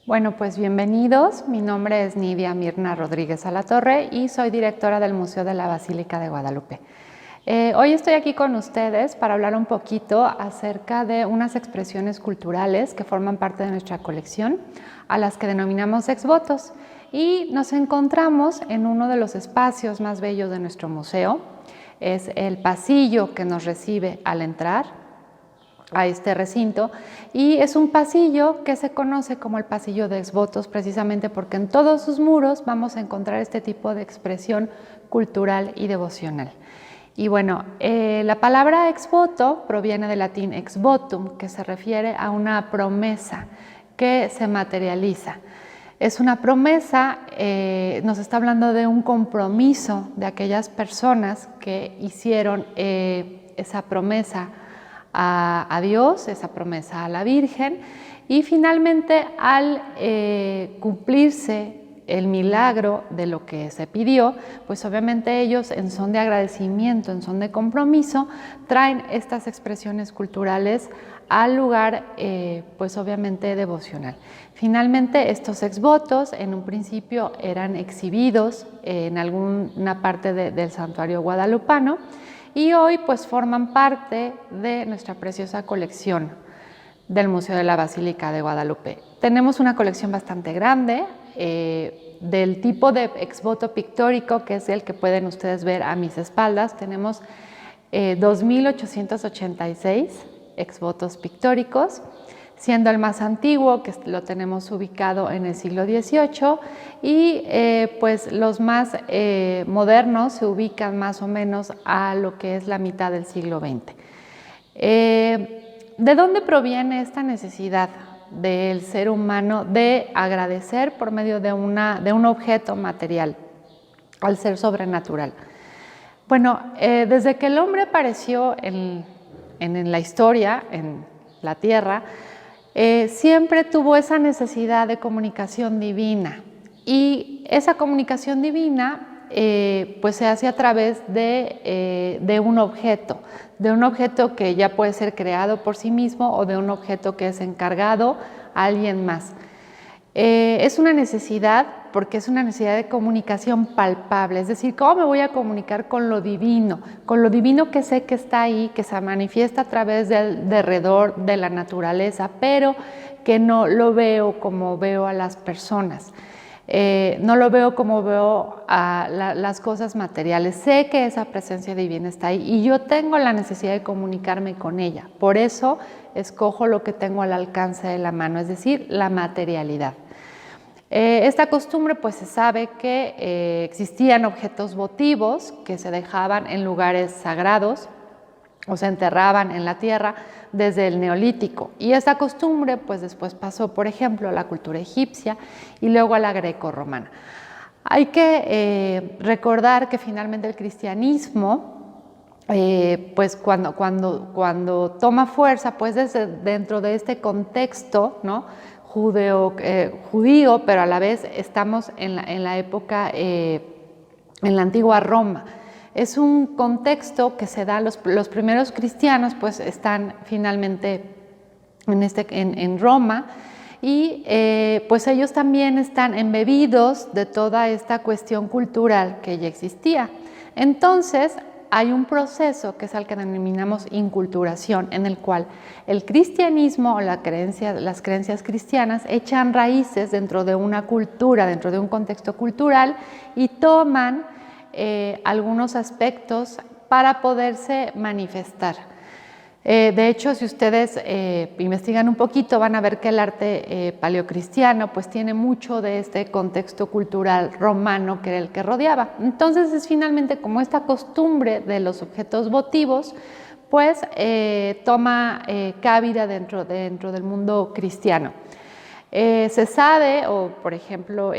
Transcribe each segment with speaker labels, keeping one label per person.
Speaker 1: Bueno, pues bienvenidos. Mi nombre es Nidia Mirna Rodríguez Alatorre y soy directora del Museo de la Basílica de Guadalupe. Hoy estoy aquí con ustedes para hablar un poquito acerca de unas expresiones culturales que forman parte de nuestra colección, a las que denominamos exvotos. Y nos encontramos en uno de los espacios más bellos de nuestro museo. Es el pasillo que nos recibe al entrar a este recinto, y es un pasillo que se conoce como el pasillo de exvotos, precisamente porque en todos sus muros vamos a encontrar este tipo de expresión cultural y devocional. Y bueno, la palabra exvoto proviene del latín ex votum, que se refiere a una promesa que se materializa. Es una promesa, nos está hablando de un compromiso de aquellas personas que hicieron esa promesa a Dios, esa promesa a la Virgen, y finalmente al cumplirse el milagro de lo que se pidió, pues obviamente ellos, en son de agradecimiento, en son de compromiso, traen estas expresiones culturales al lugar, pues obviamente devocional. Finalmente, estos exvotos en un principio eran exhibidos en alguna parte del santuario guadalupano, y hoy pues forman parte de nuestra preciosa colección del Museo de la Basílica de Guadalupe. Tenemos una colección bastante grande del tipo de exvoto pictórico, que es el que pueden ustedes ver a mis espaldas. Tenemos 2.886 exvotos pictóricos, siendo el más antiguo, que lo tenemos ubicado en el siglo XVIII, y pues los más modernos se ubican más o menos a lo que es la mitad del siglo XX. ¿De dónde proviene esta necesidad del ser humano de agradecer por medio de un objeto material al ser sobrenatural? Bueno, desde que el hombre apareció en la historia, en la Tierra, siempre tuvo esa necesidad de comunicación divina, y esa comunicación divina pues se hace a través de un objeto que ya puede ser creado por sí mismo o de un objeto que es encargado a alguien más. Es una necesidad porque es una necesidad de comunicación palpable, es decir, ¿cómo me voy a comunicar con lo divino? Con lo divino que sé que está ahí, que se manifiesta a través del derredor de la naturaleza, pero que no lo veo como veo a las personas. No lo veo como veo a las cosas materiales. Sé que esa presencia divina está ahí y yo tengo la necesidad de comunicarme con ella. Por eso escojo lo que tengo al alcance de la mano, es decir, la materialidad. Esta costumbre, pues se sabe que existían objetos votivos que se dejaban en lugares sagrados o se enterraban en la tierra desde el Neolítico, y esta costumbre pues después pasó, por ejemplo, a la cultura egipcia y luego a la greco-romana. Hay que recordar que finalmente el cristianismo pues cuando toma fuerza, pues dentro de este contexto, ¿no?, judío, pero a la vez estamos en la época, en la antigua Roma. Es un contexto que se da, los primeros cristianos pues están finalmente en Roma, y pues ellos también están embebidos de toda esta cuestión cultural que ya existía. Entonces hay un proceso que es el que denominamos inculturación, en el cual el cristianismo o las creencias cristianas echan raíces dentro de una cultura, dentro de un contexto cultural, y toman algunos aspectos para poderse manifestar. De hecho, si ustedes investigan un poquito, van a ver que el arte paleocristiano pues tiene mucho de este contexto cultural romano, que era el que rodeaba. Entonces es finalmente como esta costumbre de los objetos votivos pues toma cabida dentro del mundo cristiano. Se sabe, o por ejemplo,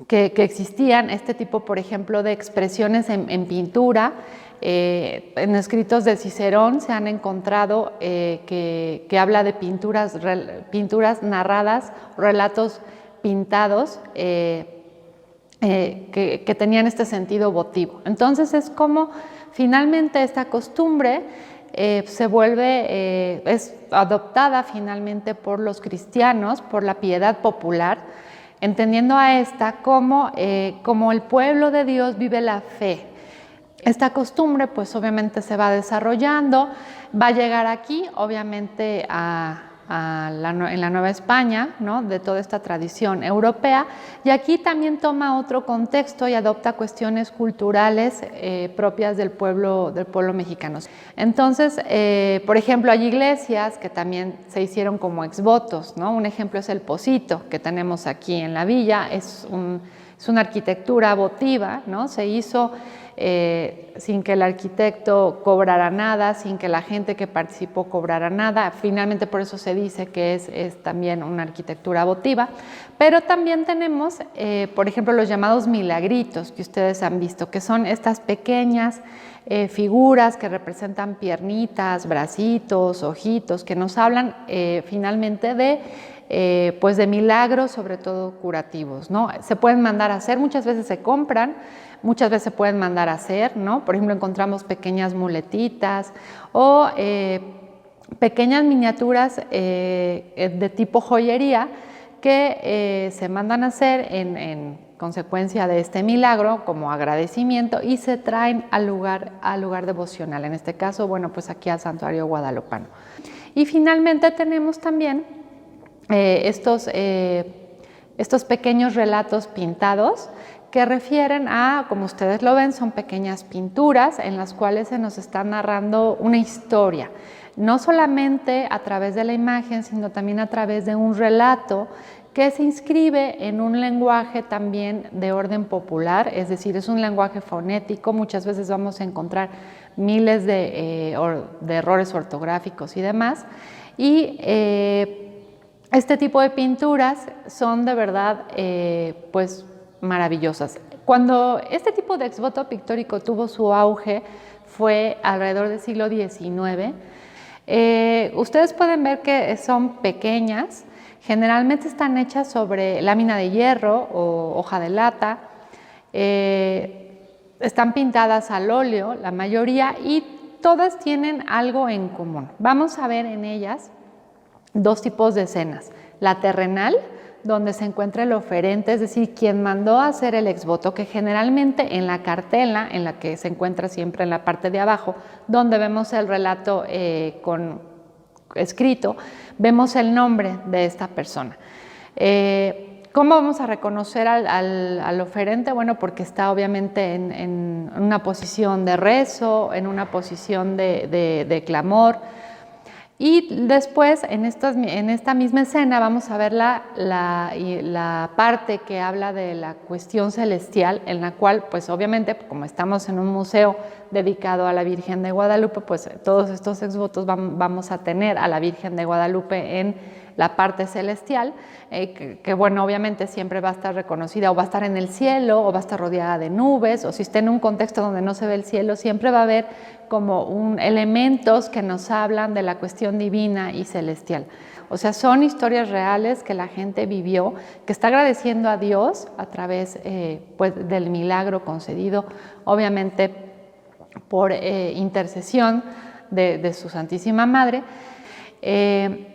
Speaker 1: que existían este tipo, por ejemplo, de expresiones en pintura. En escritos de Cicerón se han encontrado que habla de pinturas narradas, relatos pintados que tenían este sentido votivo. Entonces es como finalmente esta costumbre se vuelve, es adoptada finalmente por los cristianos, por la piedad popular, entendiendo a esta como el pueblo de Dios vive la fe. Esta costumbre pues obviamente se va desarrollando, va a llegar aquí obviamente en la Nueva España, ¿no? De toda esta tradición europea, y aquí también toma otro contexto y adopta cuestiones culturales propias del pueblo mexicano. Entonces, por ejemplo, hay iglesias que también se hicieron como exvotos, ¿no? Un ejemplo es el Pocito que tenemos aquí en la villa, es una arquitectura votiva, ¿no? Se hizo sin que el arquitecto cobrara nada, sin que la gente que participó cobrara nada. Finalmente por eso se dice que es también una arquitectura votiva. Pero también tenemos, por ejemplo, los llamados milagritos que ustedes han visto, que son estas pequeñas figuras que representan piernitas, bracitos, ojitos, que nos hablan finalmente pues de milagros, sobre todo curativos, ¿no? Se pueden mandar a hacer, muchas veces se compran, muchas veces se pueden mandar a hacer, ¿no? Por ejemplo, encontramos pequeñas muletitas o pequeñas miniaturas de tipo joyería que se mandan a hacer en consecuencia de este milagro como agradecimiento y se traen al lugar devocional, en este caso, bueno, pues aquí al santuario guadalupano. Y finalmente tenemos también estos pequeños relatos pintados que refieren a, como ustedes lo ven, son pequeñas pinturas en las cuales se nos está narrando una historia, no solamente a través de la imagen, sino también a través de un relato que se inscribe en un lenguaje también de orden popular, es decir, es un lenguaje fonético. Muchas veces vamos a encontrar miles de errores ortográficos y demás, y este tipo de pinturas son de verdad pues maravillosas. Cuando este tipo de exvoto pictórico tuvo su auge fue alrededor del siglo XIX. Ustedes pueden ver que son pequeñas, generalmente están hechas sobre lámina de hierro o hoja de lata, están pintadas al óleo la mayoría y todas tienen algo en común. Vamos a ver en ellas dos tipos de escenas: la terrenal, donde se encuentra el oferente, es decir, quien mandó a hacer el exvoto, que generalmente en la cartela, en la que se encuentra siempre en la parte de abajo, donde vemos el relato escrito, vemos el nombre de esta persona. ¿Cómo vamos a reconocer al oferente? Bueno, porque está obviamente en una posición de rezo, en una posición de clamor. Y después, en esta misma escena, vamos a ver la parte que habla de la cuestión celestial, en la cual, pues obviamente, como estamos en un museo dedicado a la Virgen de Guadalupe, pues todos estos exvotos vamos a tener a la Virgen de Guadalupe en la parte celestial, que bueno, obviamente siempre va a estar reconocida, o va a estar en el cielo, o va a estar rodeada de nubes, o si está en un contexto donde no se ve el cielo, siempre va a haber como elementos que nos hablan de la cuestión divina y celestial. O sea, son historias reales que la gente vivió, que está agradeciendo a Dios a través pues, del milagro concedido, obviamente por intercesión de su Santísima Madre.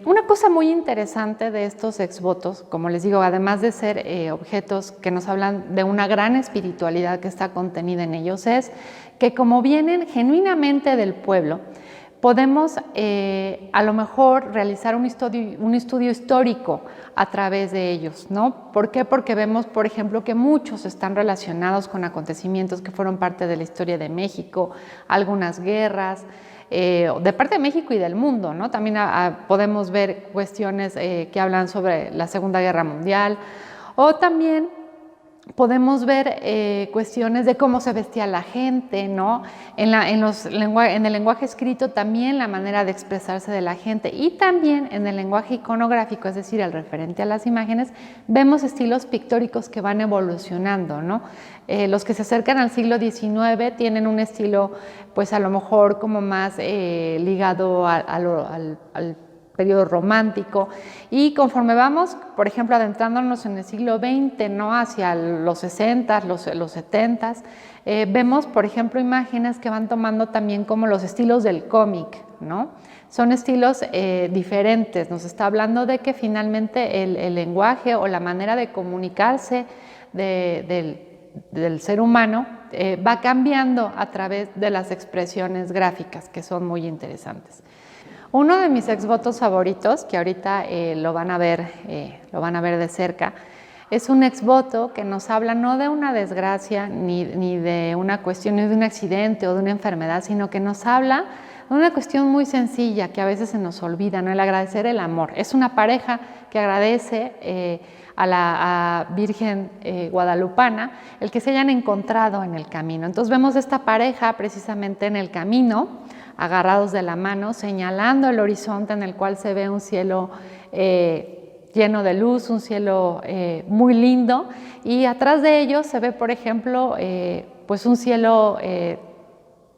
Speaker 1: Una cosa muy interesante de estos exvotos, como les digo, además de ser objetos que nos hablan de una gran espiritualidad que está contenida en ellos, es que como vienen genuinamente del pueblo, podemos a lo mejor realizar un estudio histórico a través de ellos, ¿no? ¿Por qué? Porque vemos, por ejemplo, que muchos están relacionados con acontecimientos que fueron parte de la historia de México, algunas guerras, de parte de México y del mundo, ¿no? También podemos ver cuestiones que hablan sobre la Segunda Guerra Mundial, o también podemos ver cuestiones de cómo se vestía la gente, ¿no? En el lenguaje escrito también la manera de expresarse de la gente, y también en el lenguaje iconográfico, es decir, el referente a las imágenes, vemos estilos pictóricos que van evolucionando, ¿no? Los que se acercan al siglo XIX tienen un estilo, pues a lo mejor como más ligado al periodo romántico, y conforme vamos, por ejemplo, adentrándonos en el siglo XX, ¿no? Hacia los 60, los 70, vemos, por ejemplo, imágenes que van tomando también como los estilos del cómic, ¿no? Son estilos diferentes, nos está hablando de que finalmente el lenguaje o la manera de comunicarse del ser humano va cambiando a través de las expresiones gráficas, que son muy interesantes. Uno de mis exvotos favoritos, que ahorita lo van a ver de cerca, es un exvoto que nos habla no de una desgracia, ni de una cuestión, ni de un accidente o de una enfermedad, sino que nos habla de una cuestión muy sencilla que a veces se nos olvida, ¿no? El agradecer el amor. Es una pareja que agradece a la Virgen guadalupana el que se hayan encontrado en el camino. Entonces vemos esta pareja precisamente en el camino, agarrados de la mano, señalando el horizonte en el cual se ve un cielo lleno de luz, un cielo muy lindo, y atrás de ellos se ve, por ejemplo, pues un cielo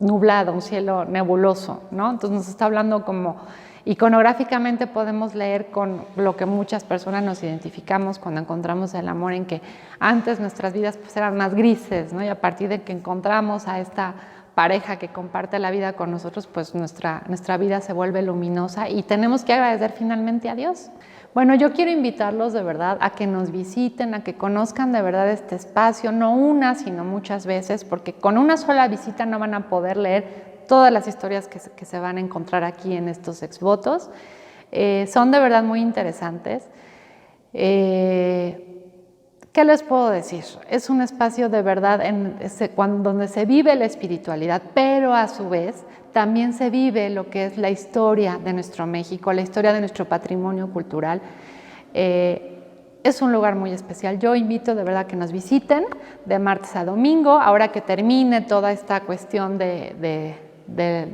Speaker 1: nublado, un cielo nebuloso, ¿no? Entonces nos está hablando como iconográficamente, podemos leer con lo que muchas personas nos identificamos cuando encontramos el amor, en que antes nuestras vidas pues eran más grises, ¿no? Y a partir de que encontramos a esta pareja que comparte la vida con nosotros, pues nuestra vida se vuelve luminosa y tenemos que agradecer finalmente a Dios. Bueno, yo quiero invitarlos de verdad a que nos visiten, a que conozcan de verdad este espacio, no una, sino muchas veces, porque con una sola visita no van a poder leer todas las historias que se van a encontrar aquí en estos exvotos. Son de verdad muy interesantes. ¿Qué les puedo decir? Es un espacio de verdad donde se vive la espiritualidad, pero a su vez también se vive lo que es la historia de nuestro México, la historia de nuestro patrimonio cultural. Es un lugar muy especial. Yo invito de verdad que nos visiten de martes a domingo, ahora que termine toda esta cuestión de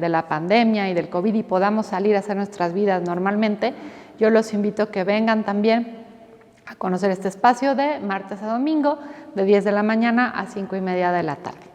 Speaker 1: la pandemia y del COVID y podamos salir a hacer nuestras vidas normalmente. Yo los invito a que vengan también a conocer este espacio de martes a domingo, de 10 de la mañana a 5:30 de la tarde.